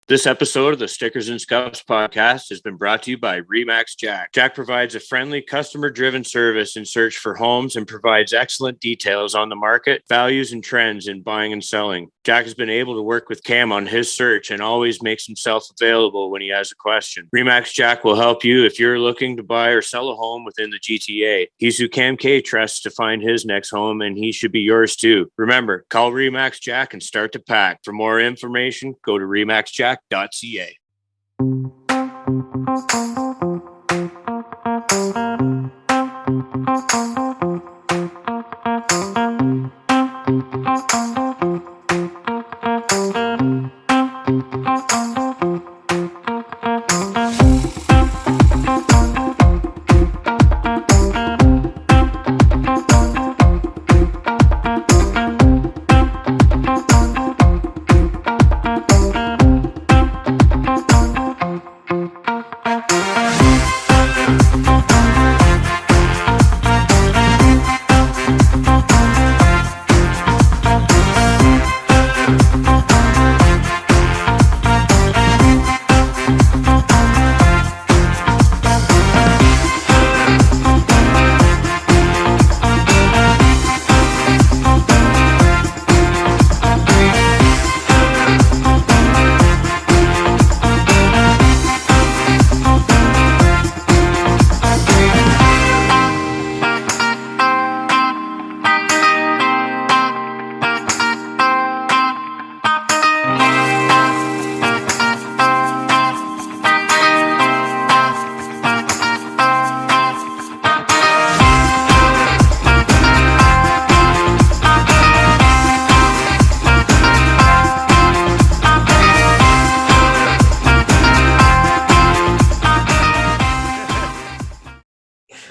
This episode of the Stickers and Scuffs podcast has been brought to you by Remax Jack. Jack provides a friendly, customer-driven service in search for homes and provides excellent details on the market, values, and trends in buying and selling. Jack has been able to work with Cam on his search and always makes himself available when he has a question. Remax Jack will help you if you're looking to buy or sell a home within the GTA. He's who Cam K trusts to find his next home, and he should be yours too. Remember, call Remax Jack and start to pack. For more information, go to remaxjack.ca.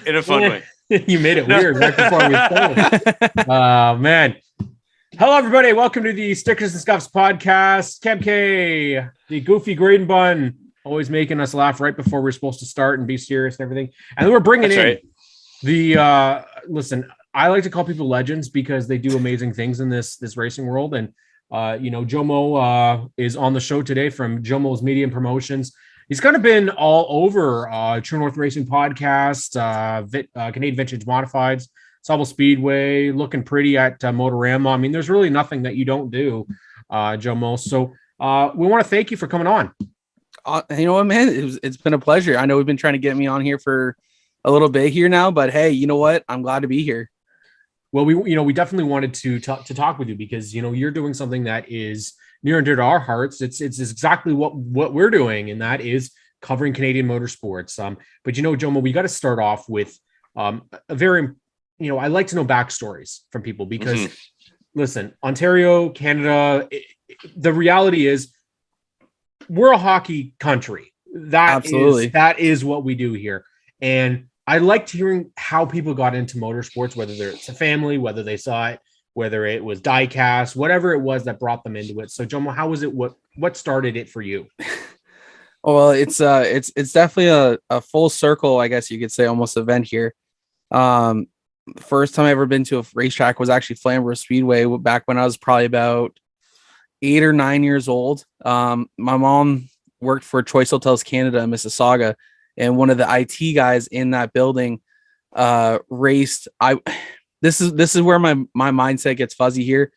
In a fun way. You made it weird right before we started. Oh, man. Hello, everybody. Welcome to the Stickers and Scuffs podcast. Cam K, the goofy Graydon Bun, always making us laugh right before we're supposed to start and be serious and everything. And then we're bringing the listen, I like to call people legends because they do amazing things in this racing world. And, JoMo is on the show today from JoMo's Media and Promotions. He's kind of been all over True North Racing Podcast, Canadian Vintage Modifieds, Sauble Speedway, looking pretty at Motorama. I mean, there's really nothing that you don't do, JoMo. So we want to thank you for coming on. You know what, man? It's been a pleasure. I know we've been trying to get me on here for a little bit here now, but hey, you know what? I'm glad to be here. Well, we definitely wanted to talk with you because, you're doing something that is near and dear to our hearts. It's exactly what we're doing, and that is covering Canadian motorsports. But JoMo, we got to start off with a very, I like to know backstories from people because, listen, Ontario, Canada, the reality is we're a hockey country. That is what we do here, and I liked hearing how people got into motorsports, whether it's a family, whether they saw it, whether it was diecast, whatever it was that brought them into it. So, JoMo, how was it? What started it for you? Well, it's definitely a full circle, I guess you could say, almost event here. First time I ever been to a racetrack was actually Flamborough Speedway back when I was probably about 8 or 9 years old. My mom worked for Choice Hotels Canada in Mississauga, and one of the IT guys in that building raced. This is where my mindset gets fuzzy here.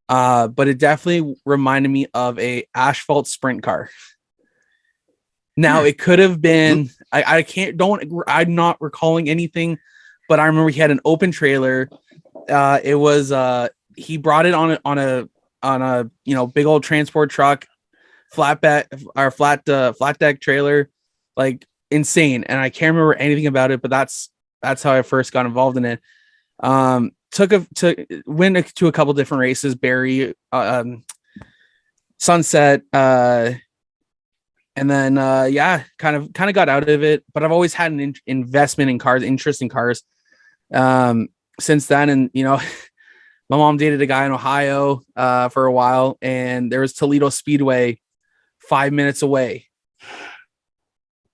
But it definitely reminded me of a asphalt sprint car. Now it could have been, I'm not recalling anything, but I remember he had an open trailer. It was, he brought it on a, big old transport truck, flat deck trailer, like insane. And I can't remember anything about it, but that's how I first got involved in it. Went to a couple different races, Barrie, Sunset, and then kind of got out of it. But I've always had an investment in cars, interest in cars. Since then, and my mom dated a guy in Ohio for a while, and there was Toledo Speedway 5 minutes away.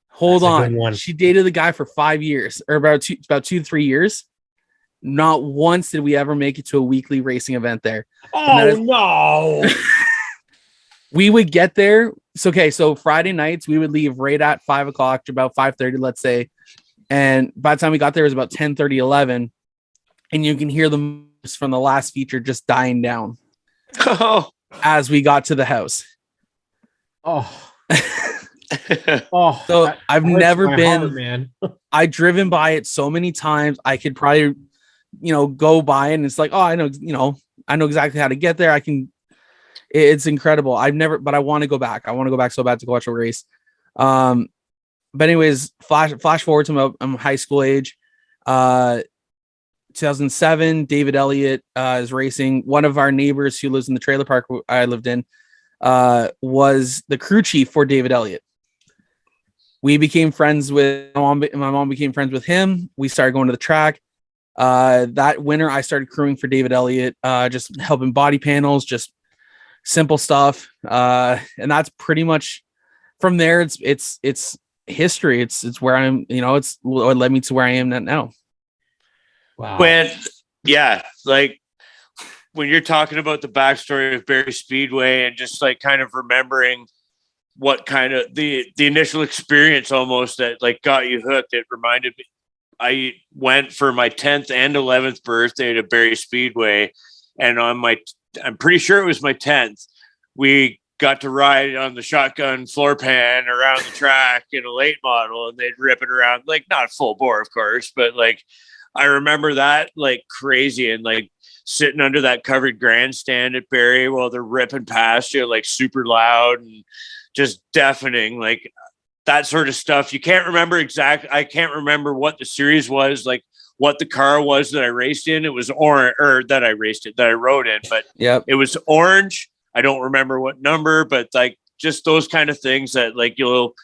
Hold on, she dated the guy for 5 years, or about 2 to 3 years. Not once did we ever make it to a weekly racing event there. Oh, no. We would get there So Friday nights we would leave right at 5 o'clock to about 5:30, let's say. And by the time we got there, it was about 10:30, 11. And you can hear the from the last feature just dying down Oh. as we got to the house. Oh, So I've never been, heart, man. I've driven by it so many times. I could probably, go by and it's like, oh, I know exactly how to get there. It's incredible. I've never, but I want to go back. I want to go back so bad to go watch a race. But anyways, flash forward to my high school age. 2007, David Elliott is racing. One of our neighbors who lives in the trailer park I lived in was the crew chief for David Elliott. We became friends with my mom became friends with him. We started going to the track. That winter, I started crewing for David Elliott, just helping body panels, just simple stuff. And that's pretty much from there. It's history. It's where I'm, it's what led me to where I am now. Wow. Like when you're talking about the backstory of Barrie Speedway and just like kind of remembering what kind of the initial experience almost that like got you hooked, it reminded me. I went for my 10th and 11th birthday to Barrie Speedway, and I'm pretty sure it was my 10th. We got to ride on the shotgun floor pan around the track in a late model, and they'd rip it around, like not full bore, of course, but like I remember that like crazy, and like sitting under that covered grandstand at Barrie while they're ripping past you, like super loud and just deafening, like that sort of stuff. You can't remember I can't remember what the series was, like what the car was that I raced in. It was orange, or that I rode in, but It was orange. I don't remember what number, but like just those kind of things that like you'll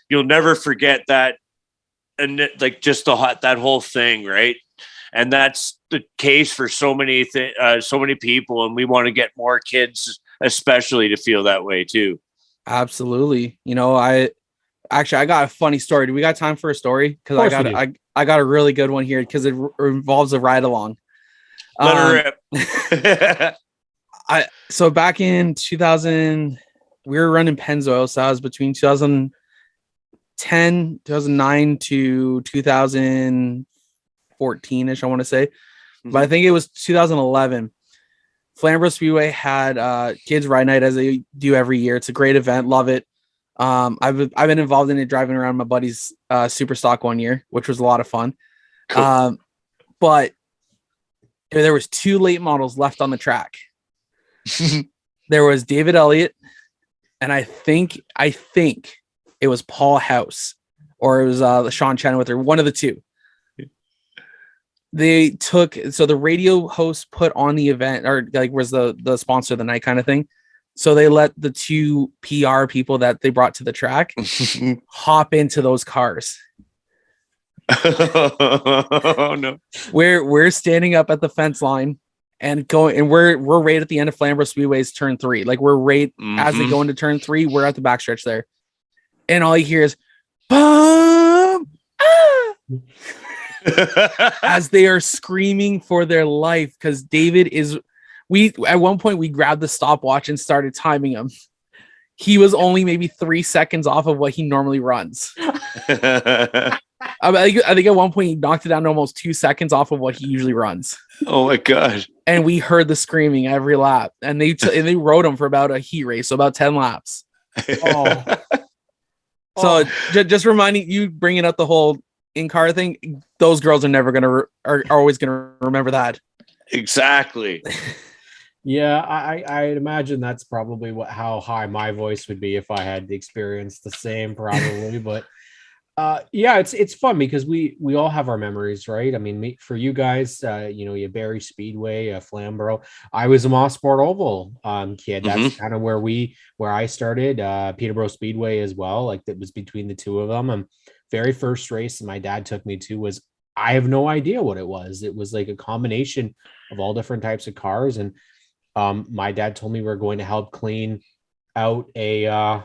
never forget that. And like just that whole thing. Right. And that's the case for so many people. And we want to get more kids, especially, to feel that way too. Absolutely. I got a funny story. Do we got time for a story? Because I got a really good one here because it involves a ride along. Let her rip. So back in 2000, we were running Pennzoil. So I was between 2009 to 2014-ish, I want to say. Mm-hmm. But I think it was 2011. Flamborough Speedway had kids ride night, as they do every year. It's a great event. Love it. I've been involved in it, driving around my buddy's super stock one year, which was a lot of fun. Cool. But there was 2 late models left on the track. There was David Elliott, and I think it was Paul House, or it was Sean Chenoweth, one of the 2. So the radio host put on the event, or like was the sponsor of the night kind of thing. So they let the 2 PR people that they brought to the track hop into those cars. Oh no. We're standing up at the fence line and going, and we're right at the end of Flamborough Speedway's turn 3. Like we're right as they go into turn 3, we're at the backstretch there. And all you hear is boom, as they are screaming for their life, because David is. At one point we grabbed the stopwatch and started timing him. He was only maybe 3 seconds off of what he normally runs. I think at one point he knocked it down to almost 2 seconds off of what he usually runs. Oh my gosh. And we heard the screaming every lap, and they rode him for about a heat race, so about 10 laps. Oh. So just reminding you, bringing up the whole in-car thing, those girls are always gonna remember that. Exactly. Yeah, I'd imagine that's probably how high my voice would be if I had experienced the same, probably. But yeah, it's fun because we all have our memories, right? I mean, for you guys, you Barrie Speedway, Flamborough. I was a Mosport Oval kid. That's kind of where I started. Peterborough Speedway as well. Like that was between the 2 of them. Very first race my dad took me to was, I have no idea what it was. It was like a combination of all different types of cars, and my dad told me we were going to help clean out a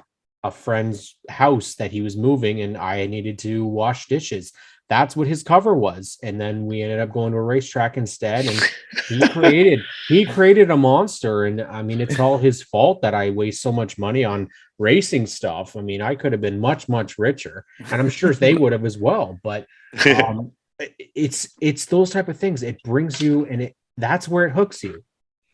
friend's house that he was moving, and I needed to wash dishes. that's what his cover was. And then we ended up going to a racetrack instead. And he created a monster. And I mean, it's all his fault that I waste so much money on racing stuff. I mean, I could have been much, much richer, and I'm sure they would have as well. But it's those type of things. It brings you, and that's where it hooks you.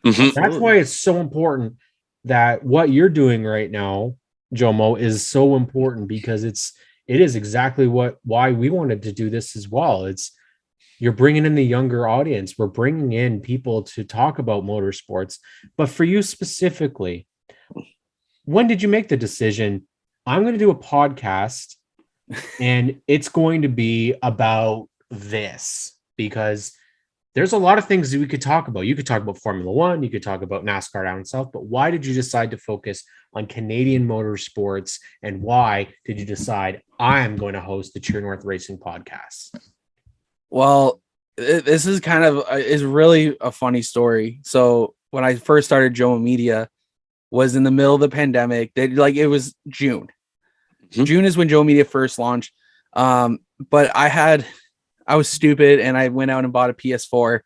That's why it's so important that what you're doing right now, JoMo, is so important, because it is exactly why we wanted to do this as well. You're bringing in the younger audience. We're bringing in people to talk about motorsports. But for you specifically, when did you make the decision? I'm going to do a podcast and it's going to be about this, because there's a lot of things that we could talk about. You could talk about Formula One, you could talk about NASCAR down south, but why did you decide to focus on Canadian motorsports, and why did you decide I am going to host the True North Racing podcast? Well, this is kind of is really a funny story. So when I first started JoMo Media, was in the middle of the pandemic. It was June. June is when JoMo Media first launched. But I was stupid and I went out and bought a PS4.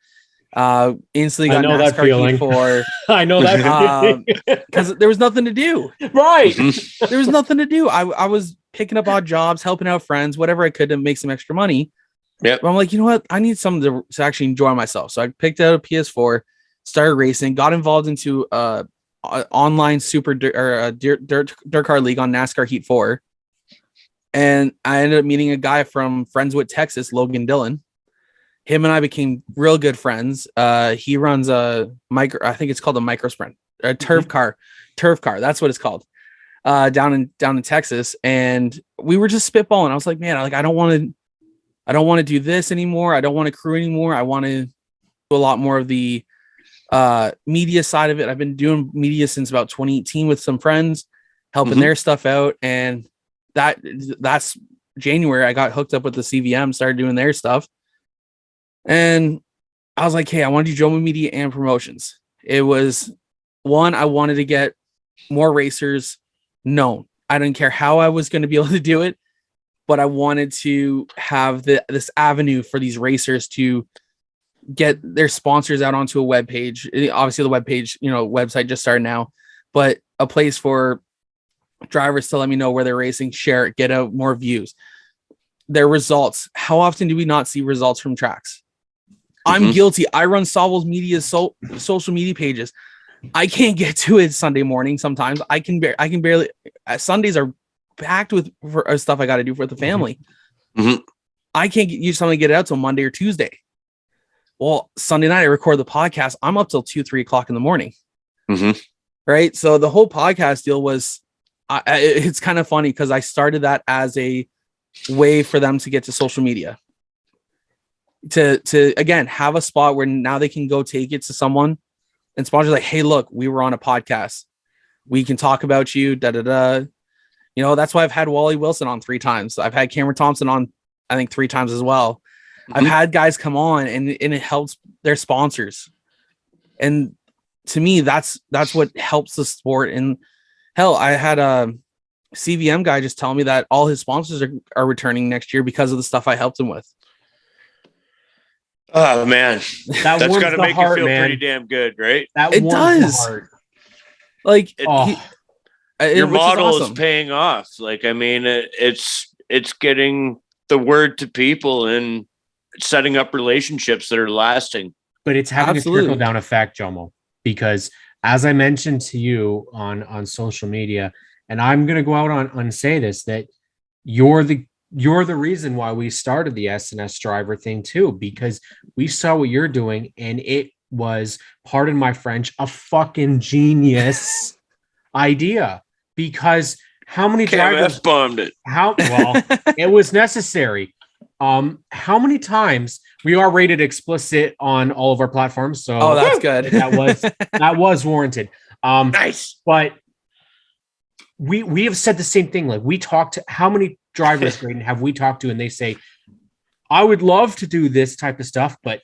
Instantly got NASCAR Heat 4. I know that because there was nothing to do. Right. There was nothing to do. I was picking up odd jobs, helping out friends, whatever I could to make some extra money. Yeah. But I'm like, you know what? I need something to actually enjoy myself. So I picked out a PS4, started racing, got involved into online super dirt car league on NASCAR Heat 4. And I ended up meeting a guy from Friendswood, Texas, Logan Dillon. Him and I became real good friends. He runs I think it's called a micro sprint, a turf car. That's what it's called. Down in Texas. And we were just spitballing. I was like, man, I don't want to do this anymore. I don't want to crew anymore. I want to do a lot more of the media side of it. I've been doing media since about 2018 with some friends, helping their stuff out. And that's January. I got hooked up with the CVM, started doing their stuff. And I was like, hey, I want to do JoMo Media and promotions. It was one, I wanted to get more racers known. I didn't care how I was going to be able to do it, but I wanted to have this avenue for these racers to get their sponsors out onto a web page. Obviously the web page, website just started now, but a place for drivers to let me know where they're racing, share it, get out more views, their results. How often do we not see results from tracks? I'm guilty. I run Sauvel's media social media pages. I can't get to it Sunday morning. Sometimes I can barely. Sundays are packed with stuff I got to do for the family. I can't use something to get it out till Monday or Tuesday. Well, Sunday night I record the podcast. I'm up till 2-3 o'clock in the morning. Right. So the whole podcast deal was, it's kind of funny because I started that as a way for them to get to social media, to again have a spot where now they can go take it to someone and sponsors like, hey, look, we were on a podcast, we can talk about you, that's why I've had Wally Wilson on 3 times. I've had Cameron Thompson on, I think 3 times as well. I've had guys come on and it helps their sponsors. And to me, that's what helps the sport. And hell, I had a CVM guy just tell me that all his sponsors are returning next year because of the stuff I helped him with. Oh man, that's got to make you feel pretty damn good, right? It does. Like your model is paying off. Like, I mean, it's getting the word to people and setting up relationships that are lasting. But it's having a trickle down effect, JoMo, because as I mentioned to you on social media, and I'm going to go out and say this, that you're the reason why we started the SNS driver thing too, because we saw what you're doing and it was, pardon my French, a fucking genius idea. Because how many drivers bombed it? It was necessary. How many times we are rated explicit on all of our platforms? So that's good. that was warranted. Nice. But we have said the same thing. Like, we talked to how many drivers, Graydon, have we talked to, and they say, I would love to do this type of stuff, but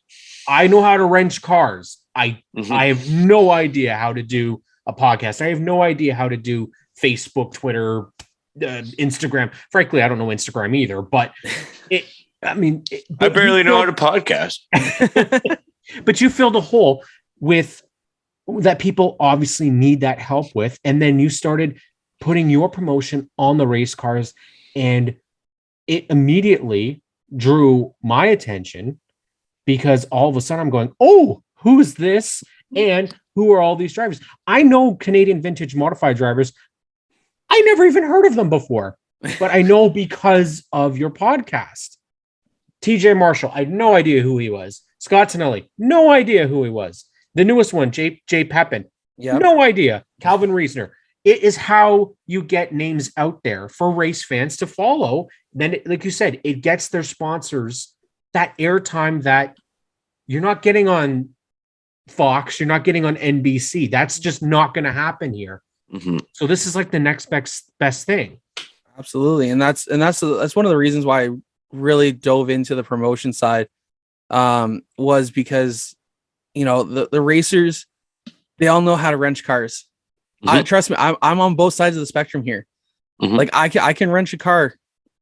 I know how to wrench cars. I have no idea how to do a podcast. I have no idea how to do Facebook, Twitter, Instagram. Frankly, I don't know Instagram either, but I mean, I barely know how to podcast. But you filled a hole with that people obviously need that help with. And then you started putting your promotion on the race cars, and it immediately drew my attention because all of a sudden I'm going, oh, who's this? And who are all these drivers? I know Canadian vintage modified drivers. I never even heard of them before, but I know because of your podcast. TJ Marshall, I had no idea who he was. Scott Tonelli, no idea who he was. The newest one, Jay Pepin, no idea. Calvin Reisner. It is how you get names out there for race fans to follow. Then, like you said, it gets their sponsors that airtime that you're not getting on Fox, you're not getting on NBC. That's just not going to happen here. Mm-hmm. So this is like the next best thing. Absolutely, and that's one of the reasons why I really dove into the promotion side. Was because the racers, they all know how to wrench cars. Mm-hmm. Trust me, I'm on both sides of the spectrum here. Mm-hmm. Like I can wrench a car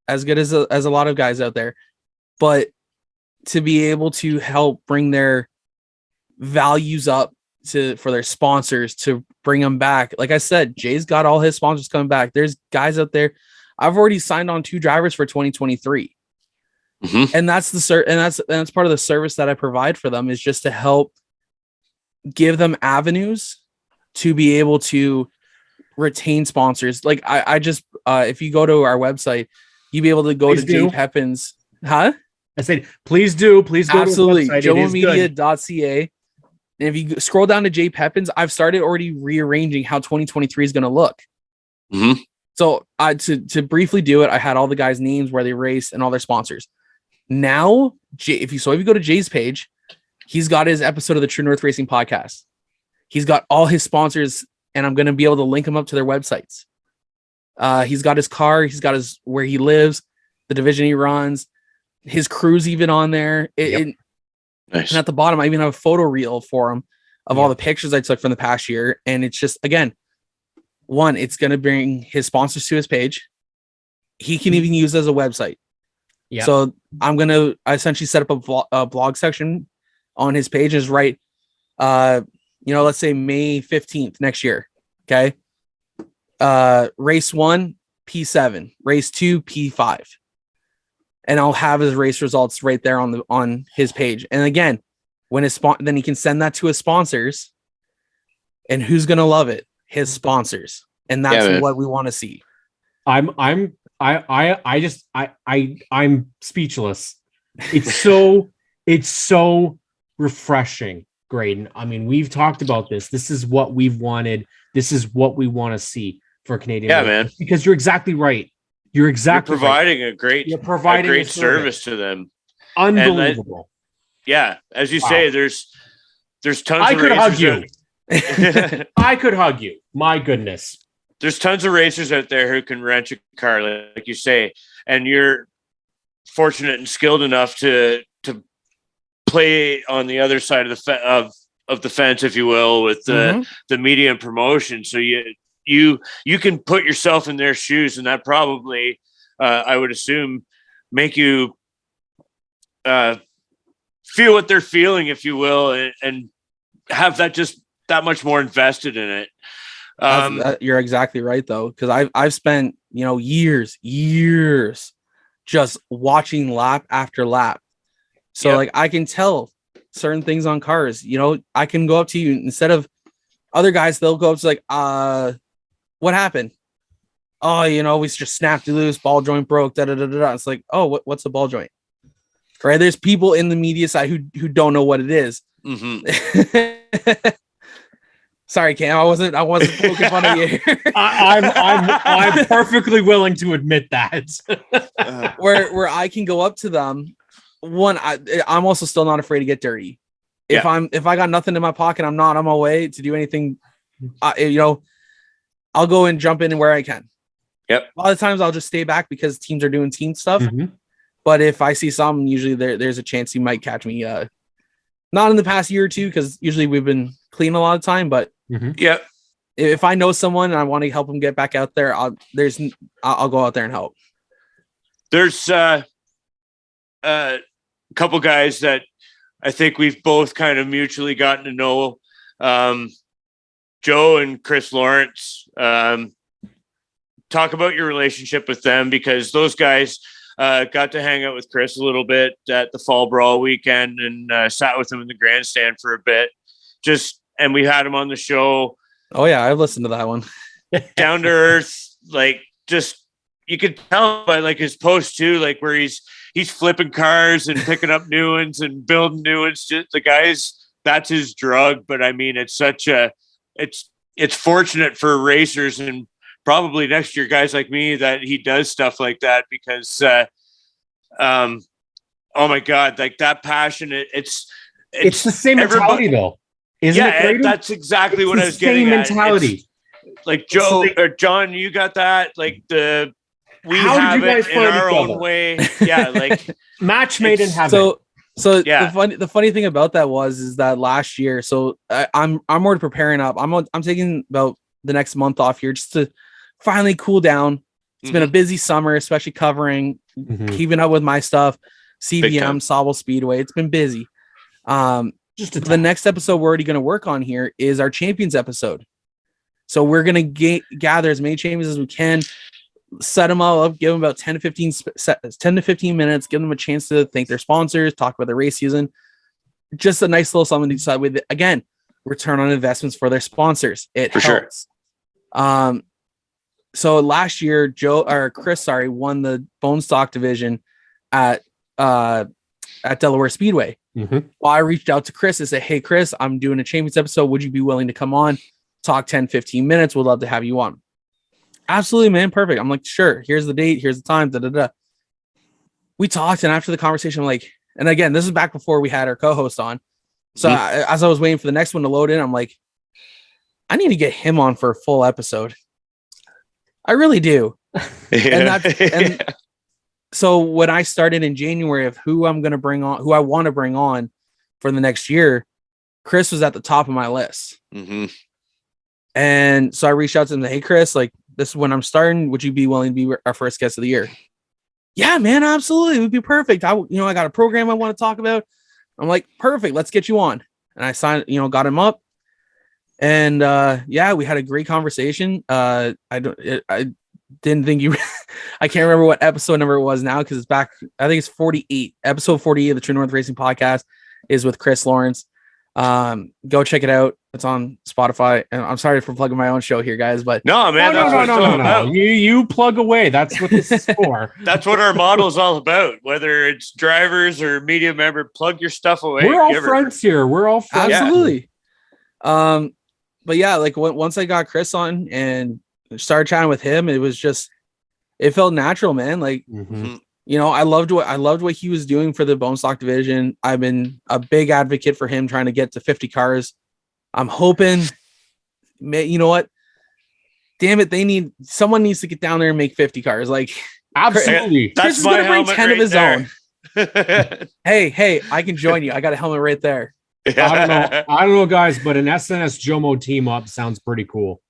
as good as a lot of guys out there, but to be able to help bring their values up for their sponsors, to bring them back. Like I said, Jay's got all his sponsors coming back. There's guys out there. I've already signed on 2 drivers for 2023. Mm-hmm. And that's part of the service that I provide for them, is just to help give them avenues to be able to retain sponsors. Like I just if you go to our website, you'll be able to go to Jay Pepin's. Huh? I said, please go Absolutely. to the website. JoMoMedia.ca. And if you scroll down to Jay Pepin's, I've started already rearranging how 2023 is going to look. Mm-hmm. So to briefly do it, I had all the guys' names, where they race, and all their sponsors. Now, if you go to Jay's page, he's got his episode of the True North Racing podcast. He's got all his sponsors, and I'm going to be able to link them up to their websites. He's got his car, he's got his where he lives, the division he runs, his crew's even on there. Nice. And at the bottom, I even have a photo reel for him of all the pictures I took from the past year. And it's just, again, one, it's going to bring his sponsors to his page. He can even use it as a website. Yeah. So I'm going to essentially set up a blog section on his page, is right. Let's say May 15th next year. Okay. Race 1, P7, race 2, P5. And I'll have his race results right there on his page. And again, when then he can send that to his sponsors, and who's going to love it? His sponsors. And that's what we want to see. I'm speechless. It's so refreshing, Graydon. I mean, we've talked about this. This is what we've wanted. This is what we want to see for Canadian. Yeah, man. Because you're exactly right. You're providing right. a great service to them. Unbelievable. As you say, there's tons I of could hug racers. You. I could hug you. My goodness. There's tons of racers out there who can wrench a car, like you say, and you're fortunate and skilled enough to play on the other side of the fence, if you will, with the media and promotion. So you can put yourself in their shoes, and that probably, I would assume, make you feel what they're feeling, if you will, and have that much more invested in it. You're exactly right, though, because I've spent years just watching lap after lap. So like I can tell certain things on cars. I can go up to you instead of other guys. They'll go up to like, what happened? Oh, we just snapped it loose, ball joint broke. Da da da da. It's like, oh, what's a ball joint? Right? There's people in the media side who don't know what it is. Mm-hmm. Sorry, Cam. I wasn't poking fun of you. I'm perfectly willing to admit that. where I can go up to them. One, I'm also still not afraid to get dirty. If I got nothing in my pocket, I'm not on my way to do anything. I'll go and jump in where I can. Yep. A lot of times I'll just stay back because teams are doing team stuff. Mm-hmm. But if I see something, usually there's a chance you might catch me. Not in the past year or two, because usually we've been clean a lot of time. But if I know someone and I want to help them get back out there, I'll go out there and help. There's couple guys that I think we've both kind of mutually gotten to know, Joe and Chris Lawrence. Talk about your relationship with them, because those guys got to hang out with Chris a little bit at the Fall Brawl weekend and sat with him in the grandstand for a bit. And we had him on the show. Oh yeah, I've listened to that one. Down to earth, like, just, you could tell by like his post too, like where he's flipping cars and picking up new ones and building new ones. Just the guys, that's his drug. But I mean, it's fortunate for racers, and probably next year guys like me, that he does stuff like that, because oh my God, like that passion, it's the same mentality though. Isn't it, Graydon? That's exactly what I was getting at. Same mentality. Like Joe or John, you got that. Like we how have did you guys it in find our each own other? way. Yeah, like Match made in heaven. So Yeah. the funny thing about that is that last year. So I'm already preparing up. I'm taking about the next month off here just to finally cool down. It's been a busy summer, especially covering, keeping up with my stuff, CBM, Sauble Speedway. It's been busy. The next episode we're already going to work on here is our champions episode. So we're going to gather as many champions as we can, set them all up, give them about 10 to 15 minutes, give them a chance to thank their sponsors, talk about the race season. Just a nice little something to decide with. Again, return on investments for their sponsors. It helps. Sure. So last year, Chris won the bone stock division at Delaware Speedway. Well, I reached out to Chris and said, hey, Chris, I'm doing a champions episode. Would you be willing to come on, talk 10, 15 minutes? We'd love to have you on. Absolutely, man. Perfect. I'm like, sure. Here's the date. Here's the time. We talked. And after the conversation, I'm like, and again, this is back before we had our co-host on. So as I was waiting for the next one to load in, I'm like, I need to get him on for a full episode. I really do. And so when I started in January of who I'm going to bring on, who I want to bring on for the next year, Chris was at the top of my list. And so I reached out to him, hey, Chris, like, this is when I'm starting. Would you be willing to be our first guest of the year? Yeah, man, absolutely. It would be perfect. I got a program I want to talk about. I'm like, perfect. Let's get you on. And I signed, got him up. And we had a great conversation. I didn't think you I can't remember what episode number it was now, because it's back. I think it's 48. Episode 48 of the True North Racing Podcast is with Chris Lawrence. Go check it out. It's on Spotify. And I'm sorry for plugging my own show here, guys, but no, man, no. You plug away. That's what this is for. That's what our model is all about. Whether it's drivers or media member, plug your stuff away. We're all friends here. We're all friends. Absolutely. But yeah, like once I got Chris on and started chatting with him, it felt natural, man. Like, I loved what he was doing for the bone stock division. I've been a big advocate for him trying to get to 50 cars. I'm hoping, you know what? Damn it. Someone needs to get down there and make 50 cars. Like, absolutely. Chris is going to bring 10 of his own. Hey, I can join you. I got a helmet right there. I don't know, guys, but an SNS JoMo team up sounds pretty cool.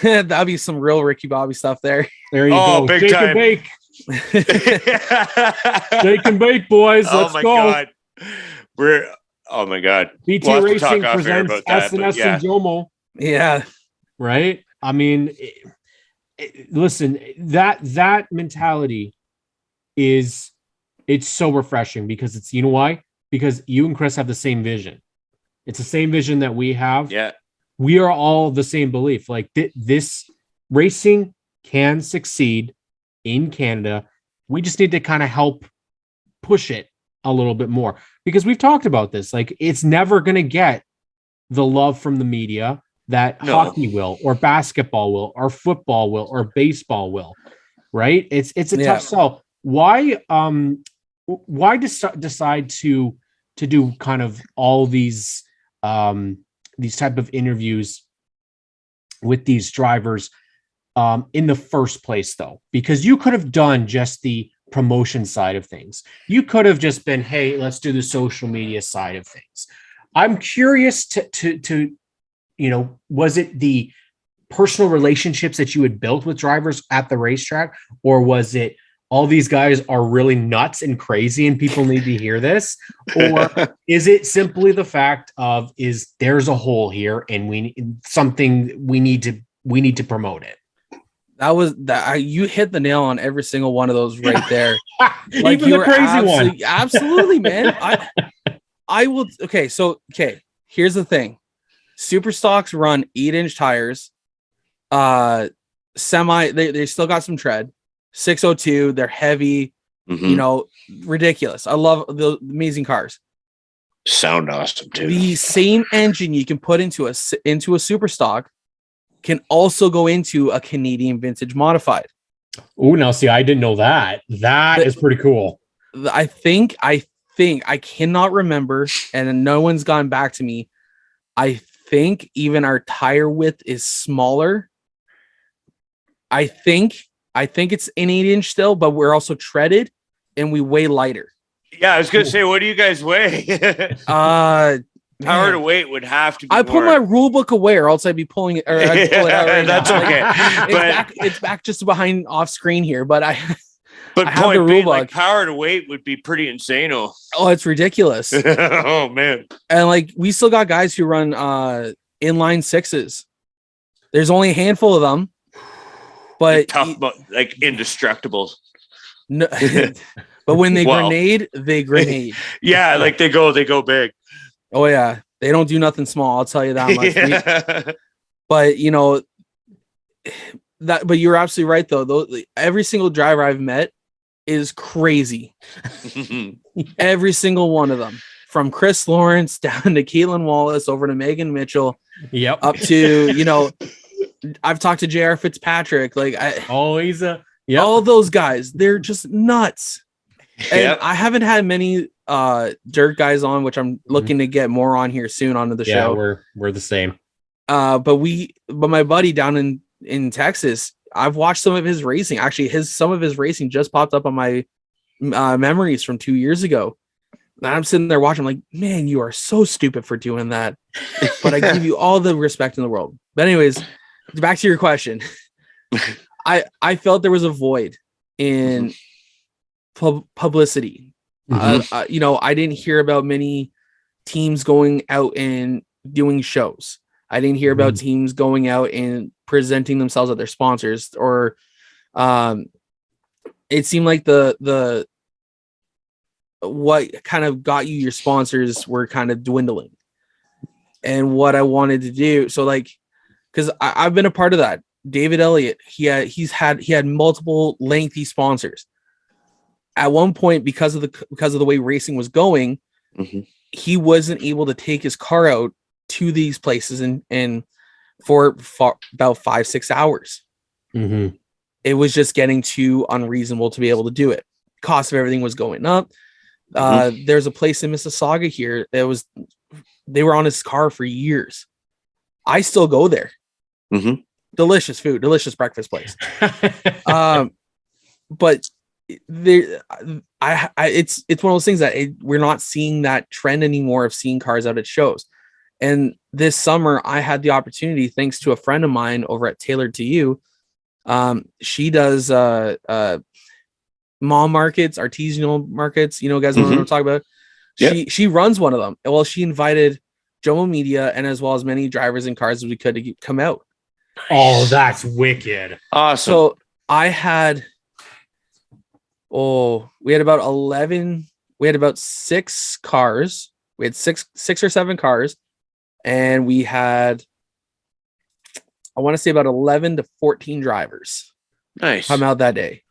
That'll be some real Ricky Bobby stuff there. There you go. Big Shake time. And bake. Shake and bake, boys. Let's go. God. Oh my God. BT Racing presents SNS and JoMo. Yeah. Right. I mean, listen, that mentality it's so refreshing, because it's, you know why? Because you and Chris have the same vision. It's the same vision that we have. Yeah. We are all the same belief. Like this racing can succeed in Canada. We just need to kind of help push it a little bit more, because we've talked about this. Like, it's never going to get the love from the media that hockey will, or basketball will, or football will, or baseball will. Right? It's a tough sell. Why decide to do kind of all these type of interviews with these drivers in the first place, though? Because you could have done just the promotion side of things. You could have just been, hey, let's do the social media side of things. I'm curious to was it the personal relationships that you had built with drivers at the racetrack, or was it all these guys are really nuts and crazy and people need to hear this? Or is it simply the fact of there's a hole here and we need to promote it? You hit the nail on every single one of those right there. Like, even the crazy one. Absolutely, man. I will. Okay. Here's the thing. Super stocks run 8-inch tires. They still got some tread. 602. They're heavy. Ridiculous. I love the amazing cars. Sound awesome too. The same engine you can put into a super stock can also go into a Canadian vintage modified. Oh, now see, I didn't know that. That is pretty cool. I think I cannot remember, and no one's gone back to me. I think even our tire width is smaller. I think it's an 8-inch still, but we're also treaded and we weigh lighter. Yeah, I was gonna say, what do you guys weigh? Power to weight would have to be I put my rule book away, or else I'd be pulling it. Or I'd pull it out right that's now. okay. It's back just behind off screen here, but I But I have the point rule being, book. like, power to weight would be pretty insane. Oh, it's ridiculous. Oh man. And like, we still got guys who run inline 6s. There's only a handful of them, but tough, but like indestructible. No, but when they Well. grenade. Yeah, like they go big. Oh yeah, they don't do nothing small. I'll tell you that much. Yeah. But but you're absolutely right though. Every single driver I've met is crazy. Every single one of them, from Chris Lawrence down to Caitlin Wallace, over to Megan Mitchell, Yep. up to I've talked to JR Fitzpatrick. Like all those guys, they're just nuts. And Yep. I haven't had many dirt guys on, which I'm looking to get more on here soon onto the show. We're the same. But my buddy down in Texas, I've watched some of his racing. Actually, some of his racing just popped up on my memories from 2 years ago. And I'm sitting there watching, I'm like, man, you are so stupid for doing that. But I give you all the respect in the world. But anyways, back to your question. I felt there was a void in publicity. I didn't hear about many teams going out and doing shows. I didn't hear about teams going out and presenting themselves at their sponsors, or it seemed like the what kind of got you your sponsors were kind of dwindling. And what I wanted to do, so like, because I've been a part of that. David Elliott, he had multiple lengthy sponsors. At one point, because of the way racing was going, he wasn't able to take his car out to these places and for about 5-6 hours. It was just getting too unreasonable to be able to do it. Cost of everything was going up. There's a place in Mississauga here that they were on his car for years. I still go there. Delicious food, delicious breakfast place. But it's one of those things that we're not seeing that trend anymore of seeing cars out at shows. And this summer I had the opportunity, thanks to a friend of mine over at Tailored to You. She does mall markets, artisanal markets. You know, guys know what I'm talking about. Yep. She runs one of them. Well, she invited JoMo Media and as well as many drivers and cars as we could to come out. Oh, that's wicked. Awesome. So I had, we had about 6 cars. We had six or 7 cars, and we had, I want to say, about 11 to 14 drivers. Nice. Come out that day.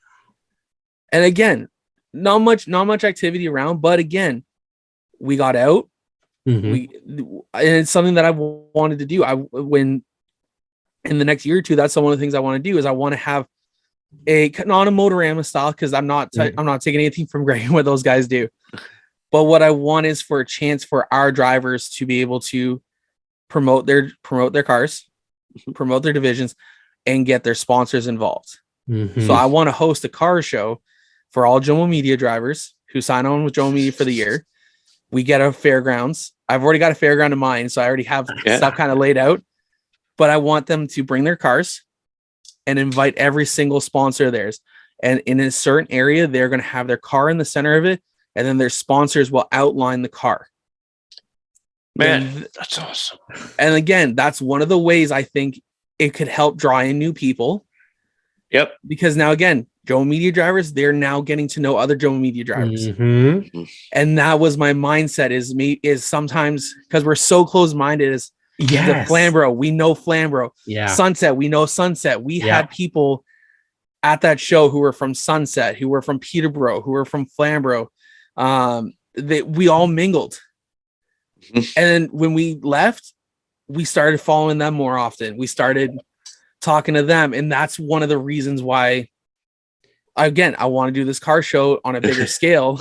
And again, not much activity around, but again, we got out. And it's something that I wanted to do. When in the next year or two, that's one of the things I want to do, is I want to have not a Motorama style, because I'm not taking anything from Greg and what those guys do. But what I want is for a chance for our drivers to be able to promote their cars, promote their divisions, and get their sponsors involved. So I want to host a car show for all JoMo Media drivers who sign on with JoMo Media for the year. We get a fairgrounds. I've already got a fairground in mind, so I already have stuff kind of laid out. But I want them to bring their cars and invite every single sponsor of theirs. And in a certain area, they're going to have their car in the center of it, and then their sponsors will outline the car. Man, that's awesome. And again, that's one of the ways I think it could help draw in new people. Yep. Because now, again, JoMo Media drivers, they're now getting to know other JoMo Media drivers. Mm-hmm. And that was my mindset is sometimes, because we're so close-minded, is Yes. the Flamborough, we know Flamborough. Yeah. Sunset, we know Sunset. We Yeah. had people at that show who were from Sunset, who were from Peterborough, who were from Flamborough. We all mingled. And then when we left, we started following them more often. We started talking to them. And that's one of the reasons why, again, I want to do this car show on a bigger scale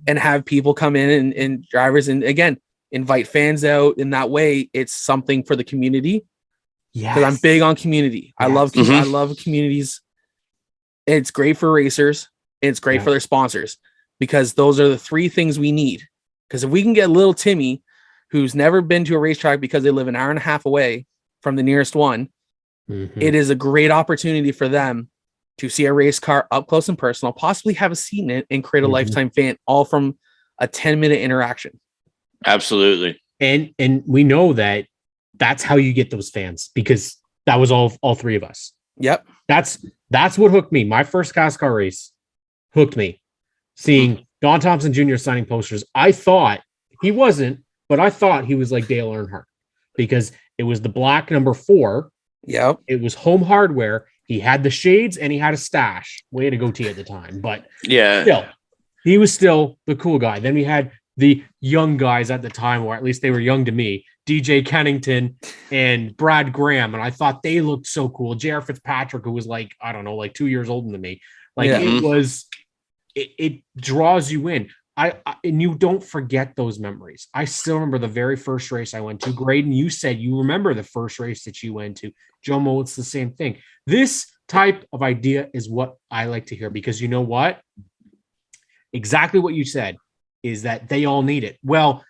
and have people come in and drivers, and again, invite fans out. In that way, it's something for the community. Yeah. Because I'm big on community. I love communities. It's great for racers. It's great for their sponsors, because those are the three things we need. Because if we can get little Timmy, who's never been to a racetrack because they live an hour and a half away from the nearest one, it is a great opportunity for them to see a race car up close and personal, possibly have a seat in it, and create a lifetime fan, all from a 10-minute interaction. Absolutely. And we know that that's how you get those fans, because that was all three of us. Yep. That's what hooked me. My first gas car race hooked me. Seeing Don Thompson Jr. signing posters. I thought he wasn't, but I thought he was like Dale Earnhardt, because it was the black number 4. Yep. It was home hardware. He had the shades and he had a stash. Way to goatee at the time. But still, he was still the cool guy. Then we had the young guys at the time, or at least they were young to me, DJ Kennington and Brad Graham. And I thought they looked so cool. J.R. Fitzpatrick, who was like, I don't know, like 2 years older than me. Like it draws you in. And you don't forget those memories. I still remember the very first race I went to. Graydon, you said you remember the first race that you went to. JoMo, it's the same thing. This type of idea is what I like to hear, because you know what? Exactly what you said is that they all need it. Well,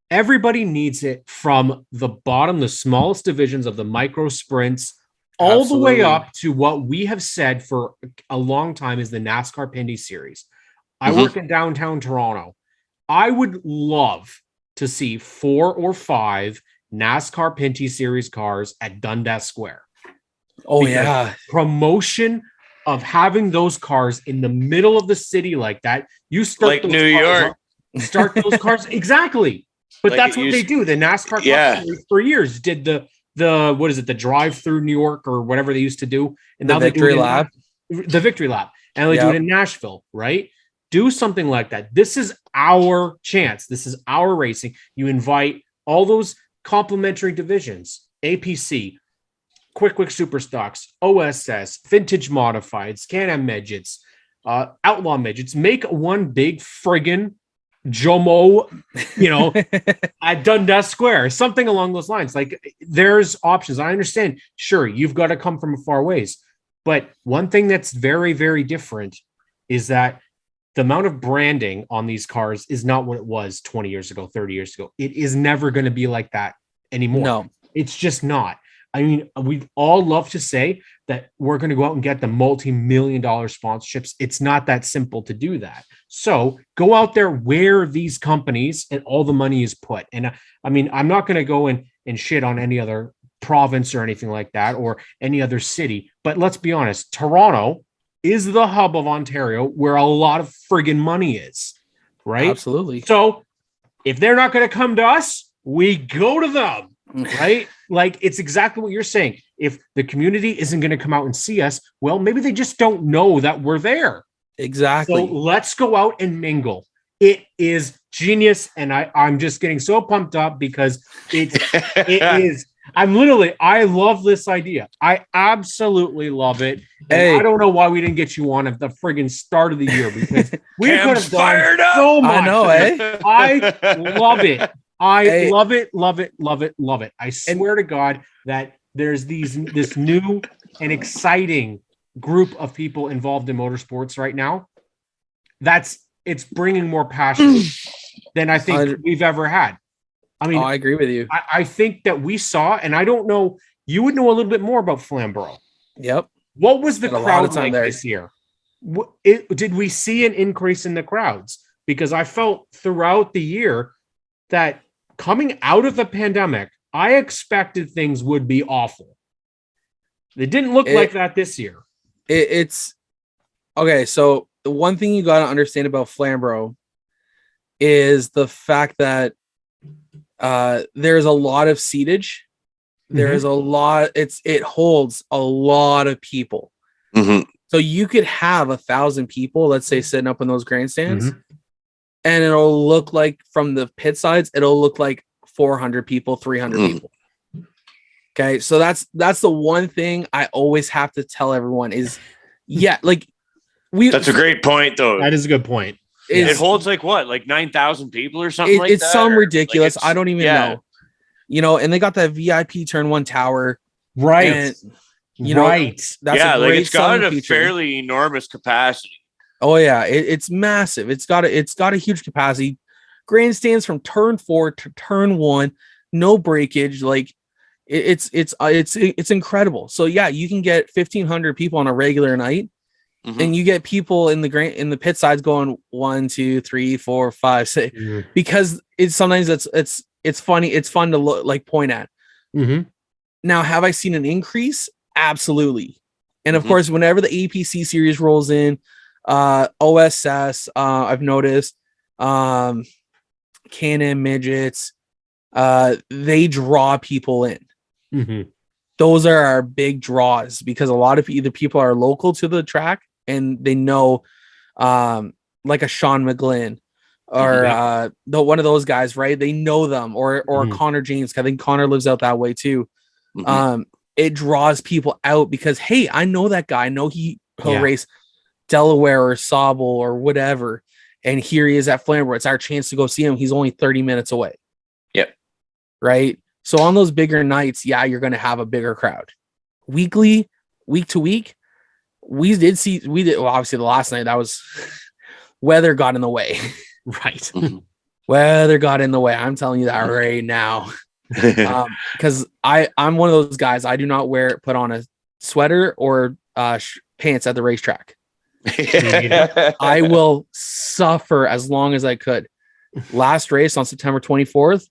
everybody needs it, from the bottom, the smallest divisions of the micro sprints, all the way up to what we have said for a long time is the NASCAR Pinty Series. I work in downtown Toronto. I would love to see 4 or 5 NASCAR Pinty Series cars at Dundas Square. Oh, because promotion of having those cars in the middle of the city like that. You start like New York. Start those cars. Exactly. But like that's what they do. The NASCAR Cup Series for years did the what is it? The drive through New York or whatever they used to do. And the now Victory Lap. The Victory Lap. And they do it in Nashville, right? Do something like that. This is our chance. This is our racing. You invite all those complimentary divisions, APC, Quick Super Stocks, OSS, Vintage Modifieds, Can-Am Midgets, Outlaw Midgets. Make one big friggin' JoMo, at Dundas Square, something along those lines. Like, there's options. I understand. Sure, you've got to come from a far ways. But one thing that's very, very different is that the amount of branding on these cars is not what it was 20 years ago, 30 years ago. It is never going to be like that anymore. No, it's just not. I mean, we'd all love to say that we're going to go out and get the multi-million-dollar sponsorships. It's not that simple to do that. So go out there where these companies and all the money is put. And I mean, I'm not going to go and shit on any other province or anything like that, or any other city. But let's be honest, Toronto is the hub of Ontario where a lot of friggin' money is, right? Absolutely. So if they're not going to come to us, we go to them, right? Like, it's exactly what you're saying. If the community isn't going to come out and see us, well, maybe they just don't know that we're there. Exactly. So let's go out and mingle. It is genius. And I'm just getting so pumped up because it is. I love this idea. I absolutely love it. And I don't know why we didn't get you on at the friggin' start of the year, because we could have done so much. I know, I love it. I love it. I swear to God that there's this new and exciting group of people involved in motorsports right now. It's bringing more passion than I think we've ever had. I mean, I agree with you. I think that we saw, and I don't know, you would know a little bit more about Flamborough. Yep. What was the crowd like this year? did we see an increase in the crowds? Because I felt throughout the year that coming out of the pandemic, I expected things would be awful. They didn't look like that this year. It's okay. So the one thing you got to understand about Flamborough is the fact that there's a lot of seatage. There's a lot. It holds a lot of people. So you could have 1,000 people, let's say, sitting up in those grandstands, and it'll look like from the pit sides, it'll look like 400 people, 300 people. Okay, so that's the one thing I always have to tell everyone is, like that's a great point, though. That is a good point. It holds like 9,000 people or something like that. It's some ridiculous. I don't even know. And they got that VIP turn 1 tower, right? That's it's got a fairly enormous capacity. Oh yeah, it's massive. It's got a huge capacity. Grandstands from turn 4 to turn 1, no breakage. Like it's incredible. So yeah, you can get 1,500 people on a regular night, and you get people in the pit sides going 1, 2, 3, 4, 5, 6, because it's sometimes it's funny. It's fun to look like point at. Now, have I seen an increase? Absolutely. And of course, whenever the APC series rolls in, OSS, I've noticed, Can-Am midgets, they draw people in. Those are our big draws because a lot of either people are local to the track and they know, like a Sean McGlynn or one of those guys, right? They know them, or Connor James. I think Connor lives out that way too. It draws people out because, hey, I know that guy. I know he'll race Delaware or Sauble or whatever. And here he is at Flamborough. It's our chance to go see him. He's only 30 minutes away. Yep. Right. So on those bigger nights, you're going to have a bigger crowd. Weekly, week to week, we did. Well, obviously the last night that was weather got in the way. Right. Weather got in the way. I'm telling you that right now. Because I'm one of those guys. I do not put on a sweater or pants at the racetrack. I will suffer as long as I could. Last race on September 24th,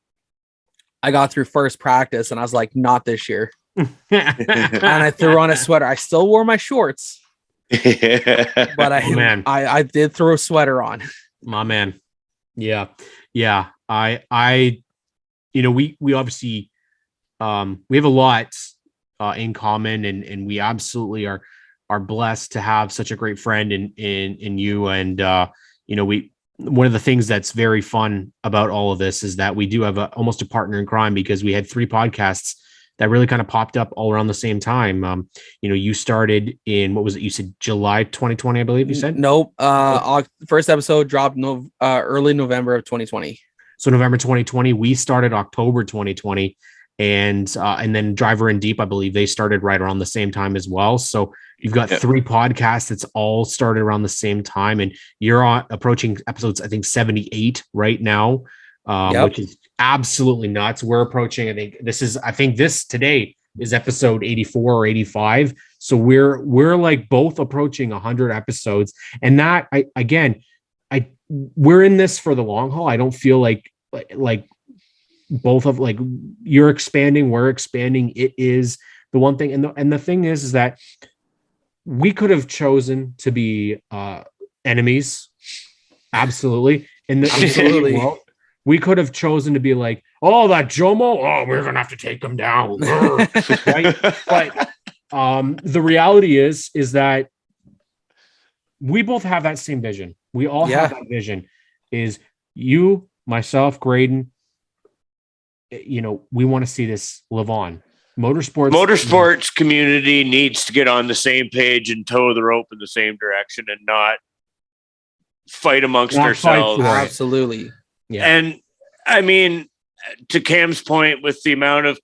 I got through first practice and I was like, not this year. And I threw on a sweater. I still wore my shorts, but I did throw a sweater on. My man. Yeah. I we obviously we have a lot in common, and we absolutely are blessed to have such a great friend in you. And one of the things that's very fun about all of this is that we do have almost a partner in crime, because we had 3 podcasts that really kind of popped up all around the same time. You started in, what was it? You said July 2020, I believe you said? Nope. First episode dropped early November of 2020. So November 2020, we started October 2020, and then Driver in Deep, I believe they started right around the same time as well. So you've got 3 podcasts that's all started around the same time, and you're approaching episodes, I think 78 right now, which is absolutely nuts. We're approaching, I think this today is episode 84 or 85. So we're like both approaching 100 episodes, and that we're in this for the long haul. I don't feel like both of, like, you're expanding, we're expanding. It is the one thing. And the thing is that we could have chosen to be enemies. Absolutely. Absolutely. We could have chosen to be like, oh, that JoMo, oh, we're going to have to take him down. Right? But the reality is that we both have that same vision. We all have that vision. Is you, myself, Graydon, we want to see this live on. Motorsports community needs to get on the same page and toe the rope in the same direction, and not fight amongst ourselves. Absolutely. Yeah. And I mean, to Cam's point, with the amount of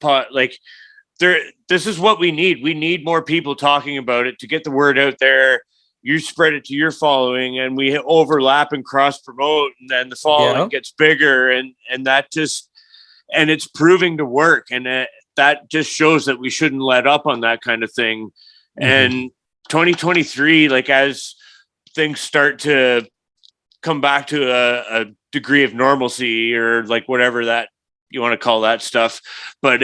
this is what we need. We need more people talking about it to get the word out there. You spread it to your following, and we overlap and cross promote, and then the following gets bigger, and that just, and it's proving to work. And that just shows that we shouldn't let up on that kind of thing. And 2023, like, as things start to come back to a degree of normalcy, or like whatever that you want to call that stuff. But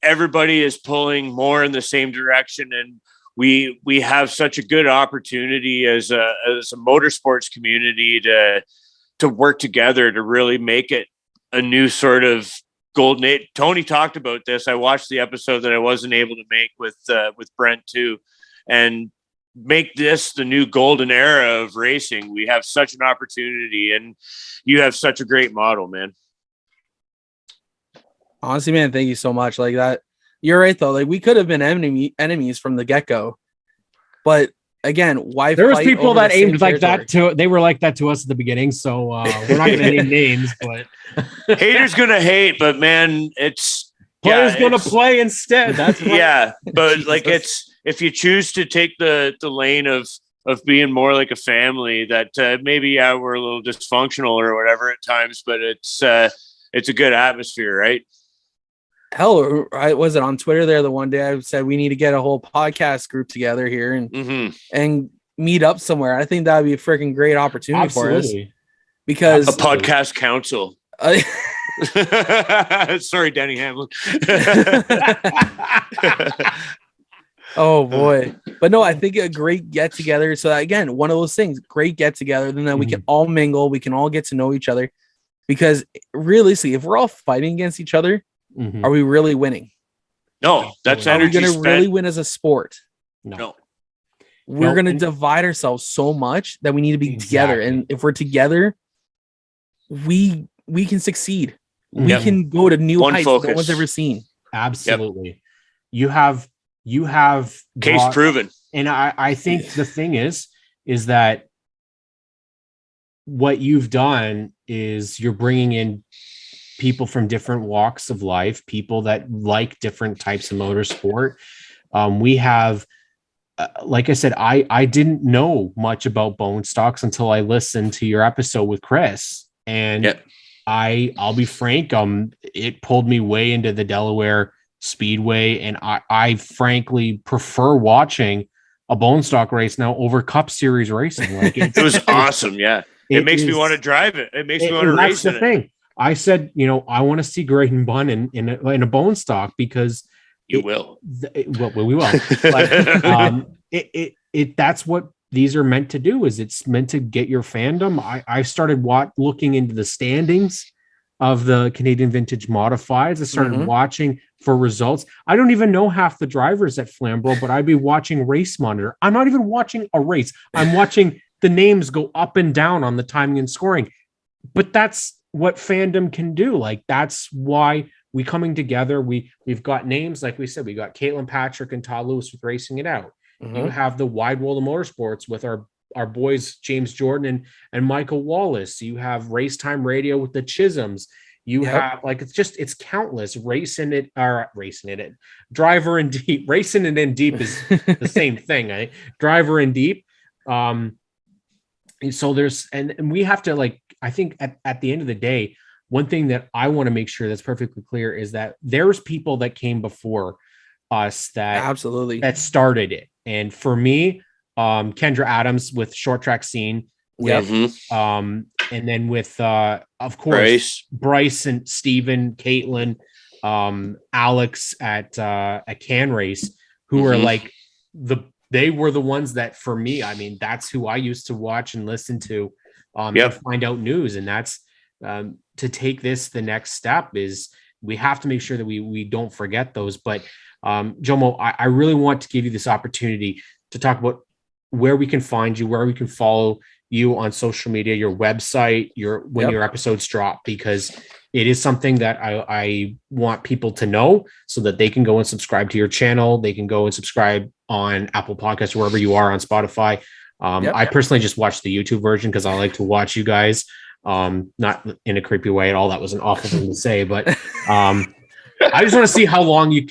everybody is pulling more in the same direction, and we have such a good opportunity as a motorsports community to work together to really make it a new sort of golden age. Tony talked about this. I watched the episode that I wasn't able to make with Brent too, and make this the new golden era of racing. We have such an opportunity, and you have such a great model, man. Honestly, man, thank you so much. Like that, you're right though. Like we could have been enemies from the get-go, but again, why? There was people that aimed like that to. They were like that to us at the beginning, so we're not going to name names. But haters gonna hate, but man, it's players gonna play instead. That's yeah. But like if you choose to take the lane of being more like a family, that maybe we're a little dysfunctional or whatever at times, but it's a good atmosphere, right? Hell, I was it on Twitter there the one day I said we need to get a whole podcast group together here and meet up somewhere. I think that would be a freaking great opportunity for us, because a podcast council. Sorry, Danny Hamlin. Oh boy. But no, I think a great get together. So again, one of those things, great get together, then that we can all mingle, we can all get to know each other, because realistically, if we're all fighting against each other, are we really winning? No, that's Are we energy going to really win as a sport? No. We're going to divide ourselves so much that we need to be together. And if we're together, we can succeed. We can go to new heights no one's ever seen. Absolutely. Yep. You have case proven. And I think the thing is that what you've done is you're bringing in people from different walks of life, people that like different types of motorsport. We have, like I said, I didn't know much about bone stocks until I listened to your episode with Chris, and I'll be frank, it pulled me way into the Delaware Speedway, and I frankly prefer watching a bone stock race now over Cup Series racing. Like it was awesome. Yeah. It makes me want to drive it. It makes me want to race the thing. I said, I want to see Graydon Bunn in a bone stock, because we will. But, that's what these are meant to do. Is it's meant to get your fandom. I started looking into the standings of the Canadian Vintage Modifieds. I started watching for results. I don't even know half the drivers at Flamborough, but I'd be watching Race Monitor. I'm not even watching a race. I'm watching the names go up and down on the timing and scoring. But that's what fandom can do. Like, that's why we coming together. We've got names, like we said, we got Caitlin Patrick and Todd Lewis with Racing It Out. You have the Wide World of Motorsports with our boys, James Jordan and Michael Wallace. You have Race Time Radio with the Chisholms. You have, like, it's countless. Driver and Deep. Racing it in Deep is the same thing. Eh? Driver and Deep. So there's, and we have to, like, I think at the end of the day, one thing that I want to make sure that's perfectly clear is that there's people that came before us that started it. And for me, Kendra Adams with Short Track Scene, and then with of course Bryce and Steven, Caitlin, Alex at Can Race, who are like they were the ones that, for me, I mean, that's who I used to watch and listen to and find out news. And that's to take this the next step is we have to make sure that we don't forget those. But JoMo, I really want to give you this opportunity to talk about where we can find you, where we can follow you on social media, your website, when your episodes drop, because it is something that I want people to know so that they can go and subscribe to your channel. They can go and subscribe on Apple Podcasts, wherever you are, on Spotify. I personally just watch the YouTube version because I like to watch you guys, not in a creepy way at all. That was an awful thing to say, but I just want to see how long you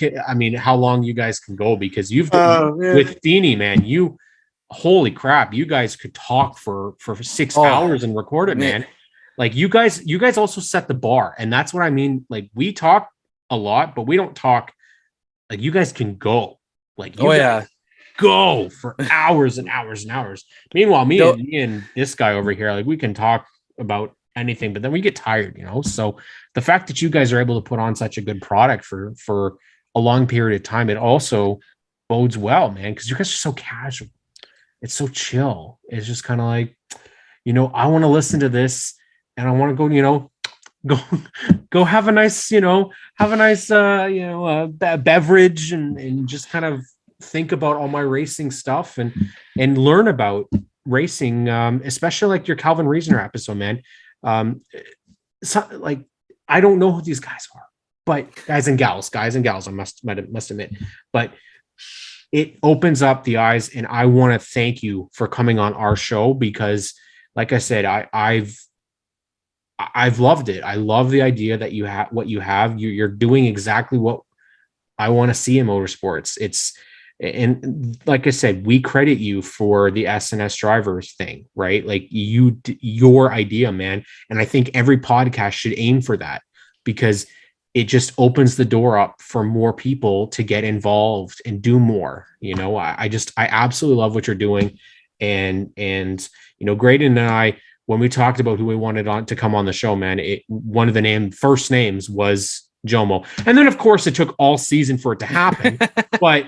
guys can go, because you've with Feeny, man, holy crap, you guys could talk for 6 hours and record it, man. Like, you guys also set the bar, and that's what I mean. Like, we talk a lot, but we don't talk, like, you guys can go. Like, you guys go for hours and hours and hours. Meanwhile, me and this guy over here, like we can talk about anything, but then we get tired, you know. So the fact that you guys are able to put on such a good product for a long period of time, it also bodes well, man, because you guys are so casual. It's so chill. It's just kind of like, you know, I want to listen to this and I want to go, you know, go have a nice, you know, beverage and just kind of think about all my racing stuff and learn about racing, especially like your Calvin Reasoner episode, man. So, like, I don't know who these guys are, but guys and gals, I must admit, but it opens up the eyes, and I want to thank you for coming on our show because, like I said, I've loved it. I love the idea that you have what you have. You're doing exactly what I want to see in motorsports. And like I said, we credit you for the SNS drivers thing, right? Like your idea, man. And I think every podcast should aim for that because it just opens the door up for more people to get involved and do more. You know, I absolutely love what you're doing. And, you know, Graydon and I, when we talked about who we wanted on to come on the show, man, one of the first names was JoMo. And then of course it took all season for it to happen, but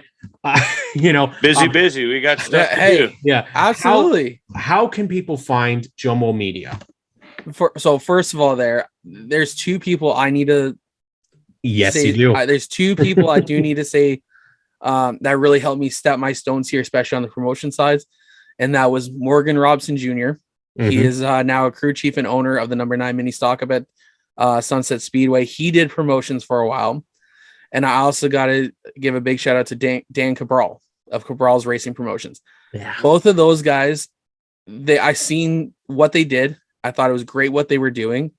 you know, busy. We got stuff to do. Yeah, absolutely. How can people find JoMo Media? So first of all, there's two people I need to Yes, say, you do. There's two people I do need to say that really helped me step my stones here, especially on the promotion sides. And that was Morgan Robson Jr. Mm-hmm. He is now a crew chief and owner of the number 9 mini stock up at Sunset Speedway. He did promotions for a while. And I also got to give a big shout out to Dan Cabral of Cabral's Racing Promotions. Yeah. Both of those guys, I seen what they did. I thought it was great what they were doing.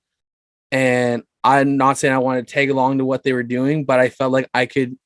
And I'm not saying I want to tag along to what they were doing, but I felt like I could